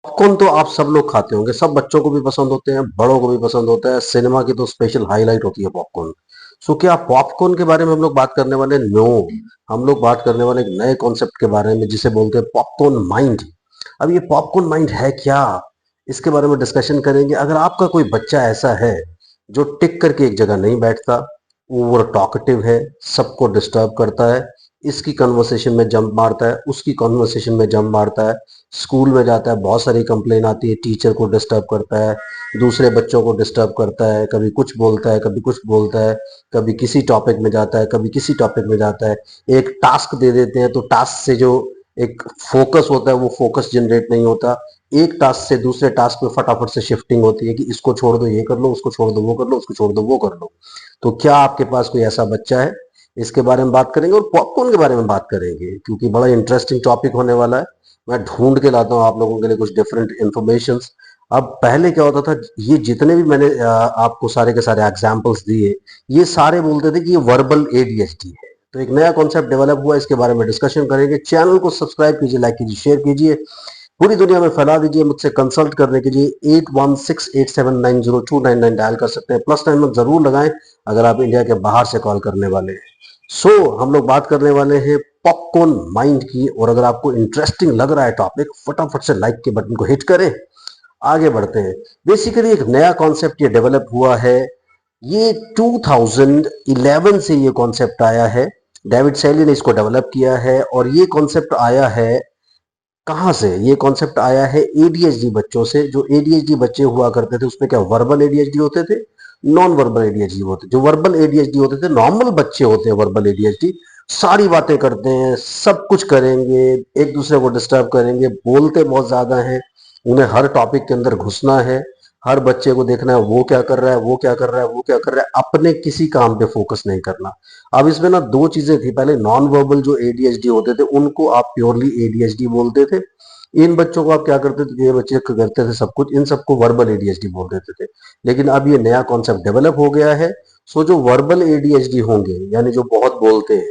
Popcorn तो आप सब लोग खाते होंगे, सब बच्चों को भी पसंद होते हैं, बड़ों को भी पसंद होता है। सिनेमा की तो स्पेशल हाईलाइट होती है पॉपकॉर्न। सो क्या पॉपकॉर्न के बारे में हम लोग बात करने वाले? नो, हम लोग बात करने वाले एक नए कॉन्सेप्ट के बारे में जिसे बोलते हैं पॉपकॉर्न माइंड। अब ये पॉपकॉर्न माइंड है क्या, इसके बारे में डिस्कशन करेंगे। अगर आपका कोई बच्चा ऐसा है जो टिक करके एक जगह नहीं बैठता, ओवर टॉकेटिव है, सबको डिस्टर्ब करता है, इसकी कन्वर्सेशन में जंप मारता है, उसकी कन्वर्सेशन में जंप मारता है, स्कूल में जाता है बहुत सारी कंप्लेन आती है, टीचर को डिस्टर्ब करता है, दूसरे बच्चों को डिस्टर्ब करता है, कभी कुछ बोलता है, कभी कुछ बोलता है, कभी किसी टॉपिक में जाता है, कभी किसी टॉपिक में जाता है। एक टास्क दे देते हैं तो टास्क से जो एक फोकस होता है वो फोकस जनरेट नहीं होता। एक टास्क से दूसरे टास्क में फटाफट से शिफ्टिंग होती है कि इसको छोड़ दो ये कर लो, उसको छोड़ दो वो कर लो, उसको छोड़ दो वो कर लो। तो क्या आपके पास कोई ऐसा बच्चा है? इसके बारे में बात करेंगे और पॉपकॉर्न के बारे में बात करेंगे, क्योंकि बड़ा इंटरेस्टिंग टॉपिक होने वाला है। मैं ढूंढ के लाता हूँ आप लोगों के लिए कुछ डिफरेंट इंफॉर्मेशन। अब पहले क्या होता था, ये जितने भी मैंने आपको सारे के सारे एग्जांपल्स दिए, ये सारे बोलते थे कि ये वर्बल एडीएचडी है। तो एक नया कॉन्सेप्ट डेवलप हुआ, इसके बारे में डिस्कशन करेंगे। चैनल को सब्सक्राइब कीजिए, लाइक कीजिए, शेयर कीजिए, पूरी दुनिया में फैला दीजिए। मुझसे कंसल्ट करने के लिए 8168790299 डायल कर सकते हैं। +9 जरूर लगाएं अगर आप इंडिया के बाहर से कॉल करने वाले हैं। हम लोग बात करने वाले हैं पॉपकॉर्न माइंड की। और अगर आपको इंटरेस्टिंग लग रहा है टॉपिक, फटाफट से लाइक के बटन को हिट करें। आगे बढ़ते हैं। बेसिकली एक नया कॉन्सेप्ट ये डेवलप हुआ है। ये 2011 से ये कॉन्सेप्ट आया है। डेविड सैली ने इसको डेवलप किया है। और ये कॉन्सेप्ट आया है कहाँ से? ये कॉन्सेप्ट आया है एडीएचडी बच्चों से। जो एडीएचडी बच्चे हुआ करते थे उसमें क्या वर्बल एडीएचडी होते थे, नॉन वर्बल एडीएचडी होते। जो वर्बल एडीएचडी होते थे, नॉर्मल बच्चे होते हैं वर्बल एडीएचडी, सारी बातें करते हैं, सब कुछ करेंगे, एक दूसरे को डिस्टर्ब करेंगे, बोलते बहुत ज्यादा हैं, उन्हें हर टॉपिक के अंदर घुसना है, हर बच्चे को देखना है वो क्या कर रहा है, वो क्या कर रहा है, वो क्या कर रहा है, अपने किसी काम पे फोकस नहीं करना। अब इसमें ना दो चीजें थी। पहले नॉन वर्बल जो एडीएचडी होते थे उनको आप प्योरली एडीएचडी बोलते थे। इन बच्चों को आप क्या करते थे, ये बच्चे करते थे सब कुछ, इन सबको वर्बल एडीएचडी बोल देते थे। लेकिन अब ये नया कॉन्सेप्ट डेवलप हो गया है। जो वर्बल एडीएचडी होंगे, यानी जो बहुत बोलते हैं,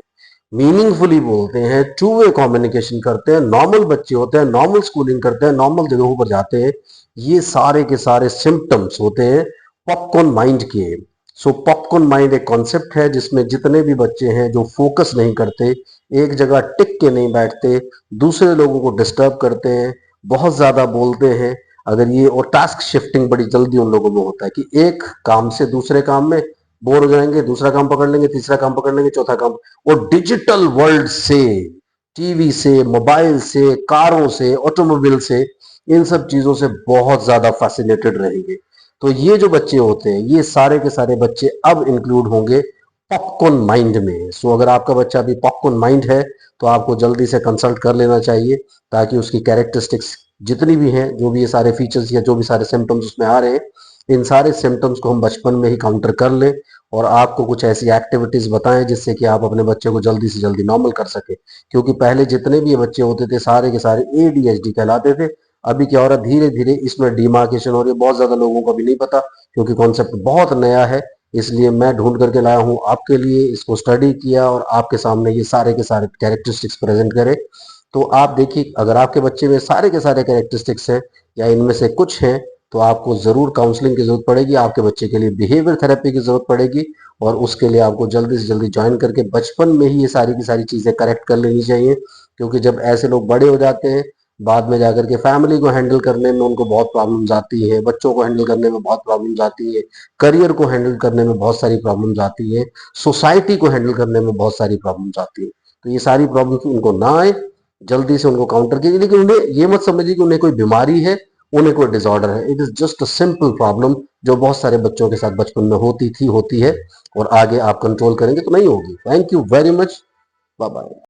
मीनिंगफुली बोलते हैं, टू वे कम्युनिकेशन करते हैं, नॉर्मल बच्चे होते हैं, नॉर्मल स्कूलिंग करते हैं, नॉर्मल जगहों पर जाते हैं, ये सारे के सारे सिम्टम्स होते हैं पॉपकॉर्न माइंड के। पॉपकॉर्न माइंड एक कॉन्सेप्ट है जिसमें जितने भी बच्चे हैं जो फोकस नहीं करते, एक जगह टिक के नहीं बैठते, दूसरे लोगों को डिस्टर्ब करते हैं, बहुत ज्यादा बोलते हैं। अगर ये और टास्क शिफ्टिंग बड़ी जल्दी उन लोगों में होता है कि एक काम से दूसरे काम में बोर हो जाएंगे, दूसरा काम पकड़ लेंगे, तीसरा काम पकड़ लेंगे, चौथा काम। और डिजिटल वर्ल्ड से, टीवी से, मोबाइल से, कारों से, ऑटोमोबाइल से, इन सब चीजों से बहुत ज्यादा फैसिनेटेड रहेंगे। तो ये जो बच्चे होते हैं, ये सारे के सारे बच्चे अब इंक्लूड होंगे पॉपकॉर्न माइंड में। अगर आपका बच्चा अभी पॉपकॉर्न माइंड है तो आपको जल्दी से कंसल्ट कर लेना चाहिए, ताकि उसकी कैरेक्टरिस्टिक्स जितनी भी हैं, जो भी ये सारे फीचर्स या जो भी सारे सिम्टम्स उसमें आ रहे हैं, इन सारे सिम्टम्स को हम बचपन में ही काउंटर कर लें और आपको कुछ ऐसी एक्टिविटीज बताएं जिससे कि आप अपने बच्चे को जल्दी से जल्दी नॉर्मल कर सके। क्योंकि पहले जितने भी ये बच्चे होते थे सारे के सारे एडीएचडी कहलाते थे। अभी क्या हो रहा है, धीरे धीरे इसमें डिमार्केशन हो रही है। बहुत ज्यादा लोगों को भी नहीं पता, क्योंकि कॉन्सेप्ट बहुत नया है। इसलिए मैं ढूंढ करके लाया हूँ आपके लिए, इसको स्टडी किया और आपके सामने ये सारे के सारे कैरेक्टरिस्टिक्स प्रेजेंट करे। तो आप देखिए, अगर आपके बच्चे में सारे के सारे कैरेक्टरिस्टिक्स हैं या इनमें से कुछ हैं, तो आपको जरूर काउंसलिंग की जरूरत पड़ेगी, आपके बच्चे के लिए बिहेवियर थेरेपी की जरूरत पड़ेगी। और उसके लिए आपको जल्दी से जल्दी ज्वाइन करके बचपन में ही ये सारी की सारी चीजें करेक्ट कर लेनी चाहिए। क्योंकि जब ऐसे लोग बड़े हो जाते हैं, बाद में जाकर के फैमिली को हैंडल करने में उनको बहुत प्रॉब्लम्स आती है, बच्चों को हैंडल करने में बहुत प्रॉब्लम्स आती है, करियर को हैंडल करने में बहुत सारी प्रॉब्लम्स आती है, सोसाइटी को हैंडल करने में बहुत सारी प्रॉब्लम्स आती है। तो ये सारी प्रॉब्लम्स उनको ना आए, जल्दी से उनको काउंटर कीजिए। लेकिन उन्हें ये मत समझिए कि उन्हें कोई बीमारी है, उन्हें कोई डिसऑर्डर है। It is just a simple problem जो बहुत सारे बच्चों के साथ बचपन में होती थी, होती है, और आगे आप कंट्रोल करेंगे तो नहीं होगी। Thank you very much. Bye bye.